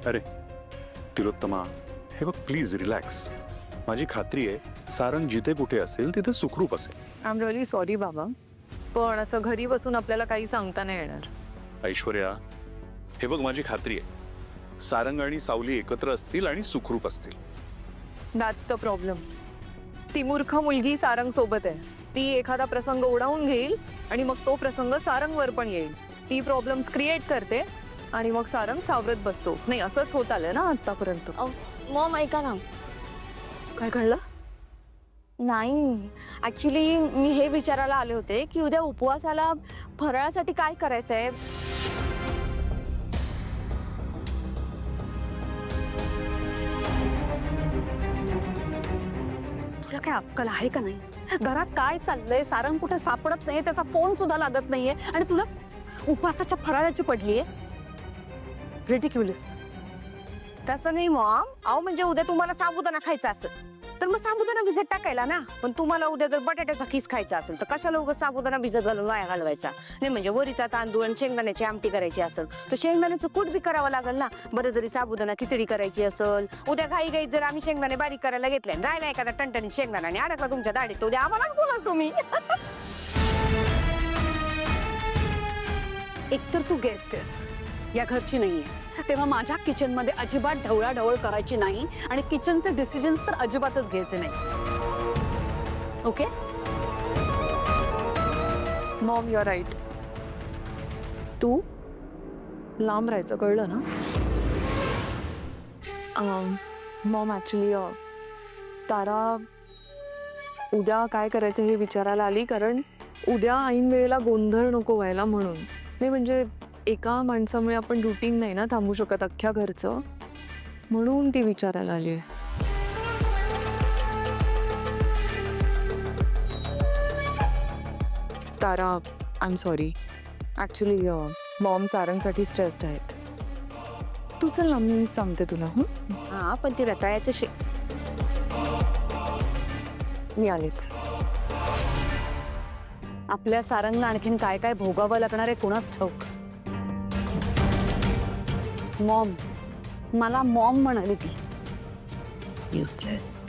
अरे तिलोत्तमा, हे बघ प्लीज रिलॅक्स. माझी खात्री आहे सारंग जिथे कुठे असेल तिथे सुखरूप असेल. आय एम रिअली सॉरी बाबा, पण असं घरी बसून आपल्याला काही सांगता नाही येणार. ऐश्वर्या, हे बघ माझी खात्री आहे सारंग आणि सावली एकत्र असतील आणि सुखरूप असतील. That's the problem. ती मूर्ख मुलगी सारंग सोबत आहे. ती एखादा प्रसंग ओढावून घेईल आणि मग तो प्रसंग सारंगवर पण येईल. ती प्रॉब्लेम्स क्रिएट करते आणि मग सारंग सावरत बसतो. नाही, असंच होत आलं ना आतापर्यंत. मॉम ऐका ना. काय कळलं? नाही, ऍक्च्युली मी हे विचारायला आले होते की उद्या उपवासाला फराळासाठी काय करायचंय. तुला काय अक्कल आहे का नाही? घरात काय चाललंय? सारंग कुठे सापडत नाही, त्याचा फोन सुद्धा लागत नाहीये आणि तुला उपवासाच्या फराळाची पडलीये. रिडिक्युलस. तसं नाही मॉम. अहो म्हणजे उद्या तुम्हाला साबुदाणा खायचा असेल तर मग साबुदाणा भिजत टाकायला ना. पण तुम्हाला उद्या जर बटाट्याचा खीस खायचा असेल तर कशाला उगाच साबुदाणा भिजत घालून वाया घालवायचा. नाही म्हणजे वरीचा तांदूळ आणि शेंगदाण्याची आमटी करायची असेल तर शेंगदाण्याचं कूट बी करावं लागेल ना. बरं जरी साबुदाणा खिचडी करायची असेल, उद्या घाई घाईत जर आम्ही शेंगदाणे बारीक करायला घेतले आणि राहिला एखादा टणटणी शेंगदाणा आणि अडकला तुमच्या दाढीत तर उद्या आम्हालाच बोलाल तुम्ही. एकतर तू गेस्ट आहेस, या घरची नाहीयेस, तेव्हा माझ्या किचन मध्ये अजिबात ढवळाढवळ करायची नाही आणि किचनचे डिसिजन्स तर अजिबातच घ्यायचे नाही. Okay? Mom you are right. तू लांब राहायचं, कळलं ना? मॉम ॲक्च्युली तारा उद्या काय करायचं हे विचारायला आली, कारण उद्या ऐन वेळेला गोंधळ नको व्हायला म्हणून. नाही म्हणजे एका माणसामुळे आपण रुटीन नाही ना थांबू शकत अख्ख्या घरचं, म्हणून ती विचारायला आली आहे. Tara, I am sorry. Actually mom सारंगसाठी स्ट्रेस्ड आहेत. तू चल ना, मी सांगते तुला. हा पण ती रताळ्याचं मी आलेच. आपल्या सारंगला आणखीन काय काय भोगावं लागणार आहे कोणाच ठाऊक. मॉम, मला मॉम म्हणाली ती. युजलेस.